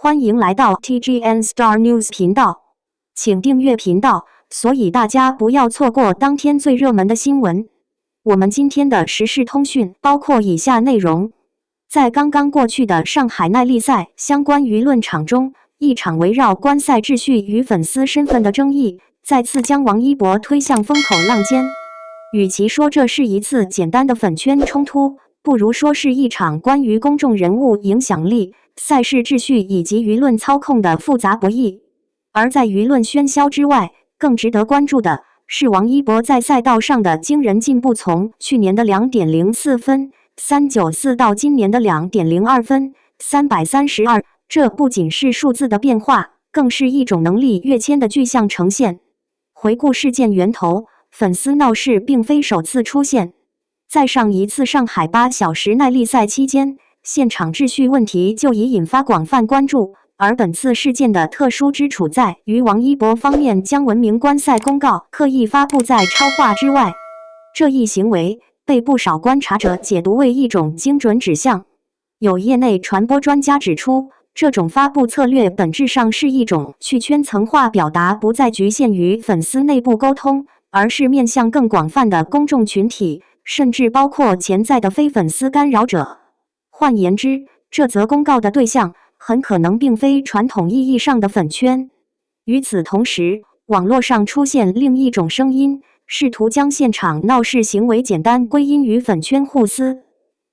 欢迎来到 TGN Star News 频道，请订阅频道，所以大家不要错过当天最热门的新闻。我们今天的时事通讯包括以下内容：在刚刚过去的上海耐力赛相关舆论场中，一场围绕观赛秩序与粉丝身份的争议，再次将王一博推向风口浪尖。与其说这是一次简单的粉圈冲突，不如说是一场关于公众人物影响力、赛事秩序以及舆论操控的复杂博弈。而在舆论喧嚣之外，更值得关注的是王一博在赛道上的惊人进步，从去年的 2.04 分394到今年的 2.02 分332，这不仅是数字的变化，更是一种能力跃迁的具象呈现。回顾事件源头，粉丝闹事并非首次出现。在上一次上海8小时耐力赛期间，现场秩序问题就已引发广泛关注，而本次事件的特殊之处在于王一博方面将文明观赛公告刻意发布在超话之外，这一行为被不少观察者解读为一种精准指向。有业内传播专家指出，这种发布策略本质上是一种去圈层化表达，不再局限于粉丝内部沟通，而是面向更广泛的公众群体，甚至包括潜在的非粉丝干扰者。换言之，这则公告的对象很可能并非传统意义上的粉圈。与此同时，网络上出现另一种声音，试图将现场闹事行为简单归因于粉圈互撕，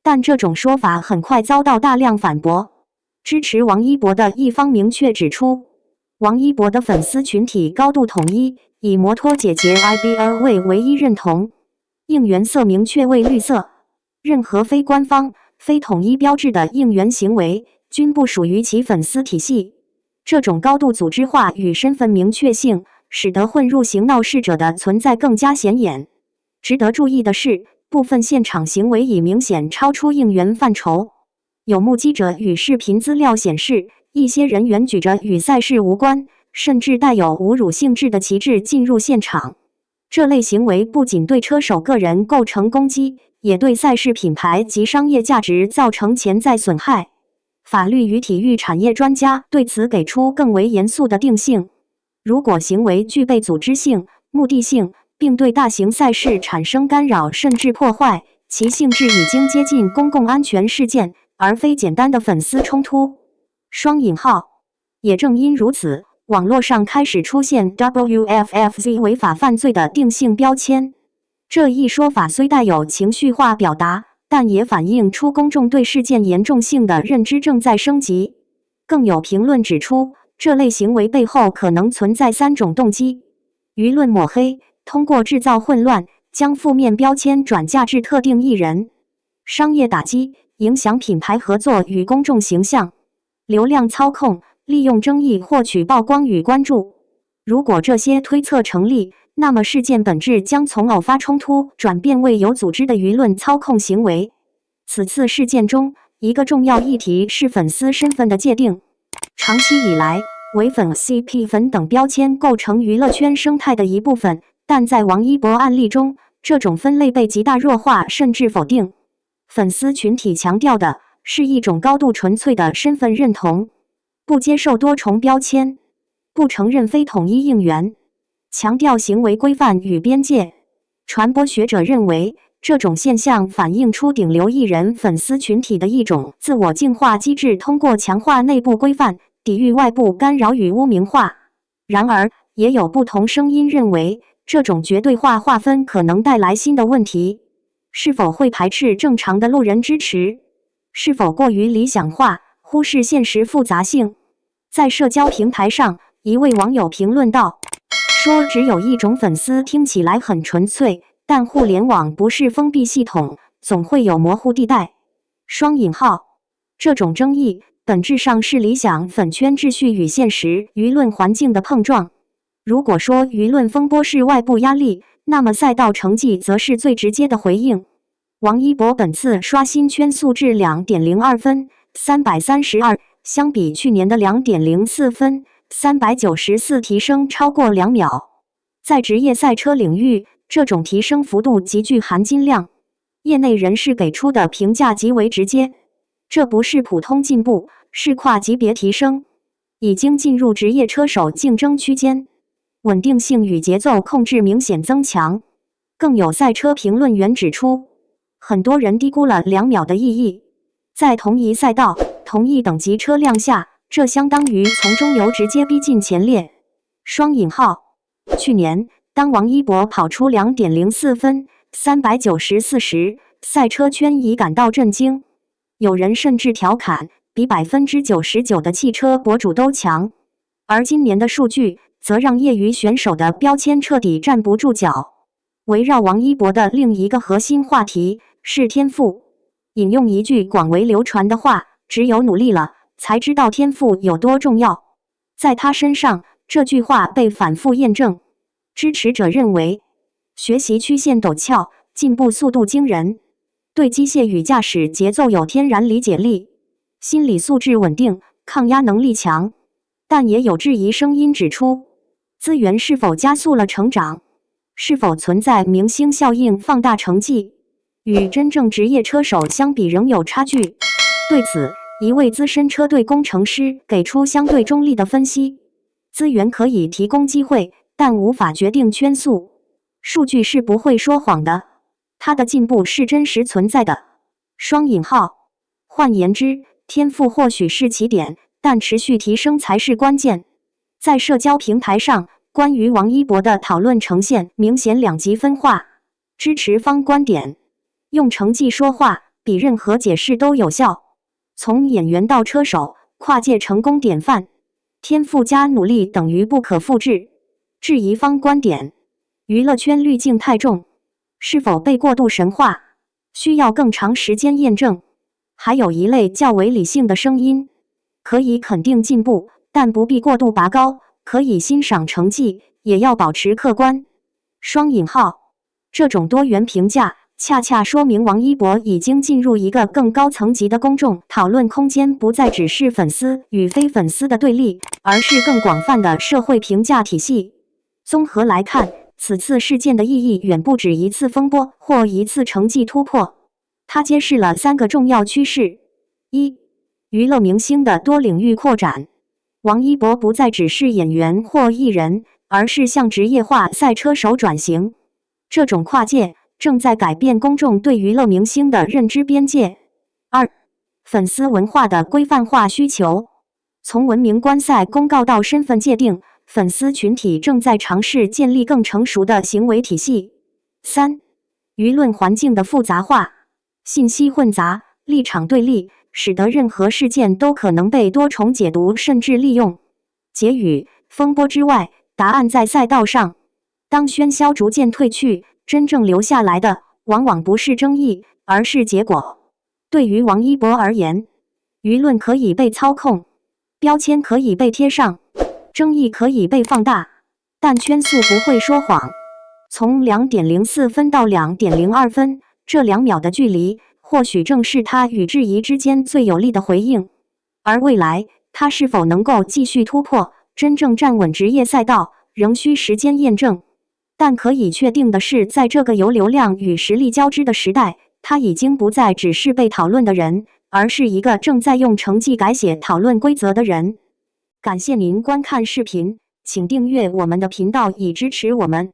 但这种说法很快遭到大量反驳。支持王一博的一方明确指出，王一博的粉丝群体高度统一，以摩托姐姐 IBR 为唯一认同，应援色明确为绿色，任何非官方、非统一标志的应援行为均不属于其粉丝体系。这种高度组织化与身份明确性，使得混入型闹事者的存在更加显眼。值得注意的是，部分现场行为已明显超出应援范畴。有目击者与视频资料显示，一些人员举着与赛事无关，甚至带有侮辱性质的旗帜进入现场。这类行为不仅对车手个人构成攻击，也对赛事品牌及商业价值造成潜在损害。法律与体育产业专家对此给出更为严肃的定性。如果行为具备组织性、目的性，并对大型赛事产生干扰甚至破坏，其性质已经接近公共安全事件，而非简单的粉丝冲突。也正因如此，网络上开始出现 WFFZ 违法犯罪的定性标签。这一说法虽带有情绪化表达，但也反映出公众对事件严重性的认知正在升级。更有评论指出，这类行为背后可能存在3种动机：舆论抹黑，通过制造混乱，将负面标签转嫁至特定艺人；商业打击，影响品牌合作与公众形象；流量操控，利用争议获取曝光与关注。如果这些推测成立，那么事件本质将从偶发冲突转变为有组织的舆论操控行为。此次事件中，一个重要议题是粉丝身份的界定。长期以来，伪粉、CP 粉等标签构成娱乐圈生态的一部分，但在王一博案例中，这种分类被极大弱化甚至否定。粉丝群体强调的是一种高度纯粹的身份认同，不接受多重标签，不承认非统一应援，强调行为规范与边界。传播学者认为，这种现象反映出顶流艺人粉丝群体的一种自我净化机制，通过强化内部规范，抵御外部干扰与污名化。然而，也有不同声音认为，这种绝对化划分可能带来新的问题。是否会排斥正常的路人支持？是否过于理想化，忽视现实复杂性？在社交平台上，一位网友评论道，说只有一种粉丝听起来很纯粹，但互联网不是封闭系统，总会有模糊地带。这种争议本质上是理想粉圈秩序与现实舆论环境的碰撞。如果说舆论风波是外部压力，那么赛道成绩则是最直接的回应。王一博本次刷新圈速至 2.02 分332，相比去年的 2.04 分394提升超过2秒。在职业赛车领域，这种提升幅度极具含金量。业内人士给出的评价极为直接，这不是普通进步，是跨级别提升。已经进入职业车手竞争区间，稳定性与节奏控制明显增强。更有赛车评论员指出，很多人低估了2秒的意义。在同一赛道、同一等级车辆下，这相当于从中游直接逼近前列。双引号。去年，当王一博跑出2.04分394时，赛车圈已感到震惊，有人甚至调侃，比99%的汽车博主都强。而今年的数据则让业余选手的标签彻底站不住脚。围绕王一博的另一个核心话题是天赋。引用一句广为流传的话，只有努力了，才知道天赋有多重要。在他身上，这句话被反复验证。支持者认为，学习曲线陡峭，进步速度惊人，对机械与驾驶节奏有天然理解力，心理素质稳定，抗压能力强。但也有质疑声音指出，资源是否加速了成长？是否存在明星效应放大成绩？与真正职业车手相比仍有差距。对此，一位资深车队工程师给出相对中立的分析：资源可以提供机会，但无法决定圈速。数据是不会说谎的，他的进步是真实存在的。双引号。换言之，天赋或许是起点，但持续提升才是关键。在社交平台上，关于王一博的讨论呈现明显两极分化。支持方观点：用成绩说话，比任何解释都有效。从演员到车手，跨界成功典范，天赋加努力等于不可复制。质疑方观点：娱乐圈滤镜太重，是否被过度神化？需要更长时间验证。还有一类较为理性的声音，可以肯定进步，但不必过度拔高；可以欣赏成绩，也要保持客观。双引号。这种多元评价恰恰说明王一博已经进入一个更高层级的公众讨论空间，不再只是粉丝与非粉丝的对立，而是更广泛的社会评价体系。综合来看，此次事件的意义远不止一次风波或一次成绩突破，它揭示了3个重要趋势：一、娱乐明星的多领域扩展。王一博不再只是演员或艺人，而是向职业化赛车手转型。这种跨界正在改变公众对娱乐明星的认知边界。2、粉丝文化的规范化需求。从文明观赛公告到身份界定，粉丝群体正在尝试建立更成熟的行为体系。3、舆论环境的复杂化。信息混杂，立场对立，使得任何事件都可能被多重解读甚至利用。结语：风波之外，答案在赛道上。当喧嚣逐渐退去，真正留下来的往往不是争议，而是结果。对于王一博而言，舆论可以被操控，标签可以被贴上，争议可以被放大，但圈速不会说谎。从2.04分到2.02分，这2秒的距离，或许正是他与质疑之间最有力的回应。而未来，他是否能够继续突破，真正站稳职业赛道，仍需时间验证。但可以确定的是，在这个由流量与实力交织的时代，他已经不再只是被讨论的人，而是一个正在用成绩改写讨论规则的人。感谢您观看视频，请订阅我们的频道以支持我们。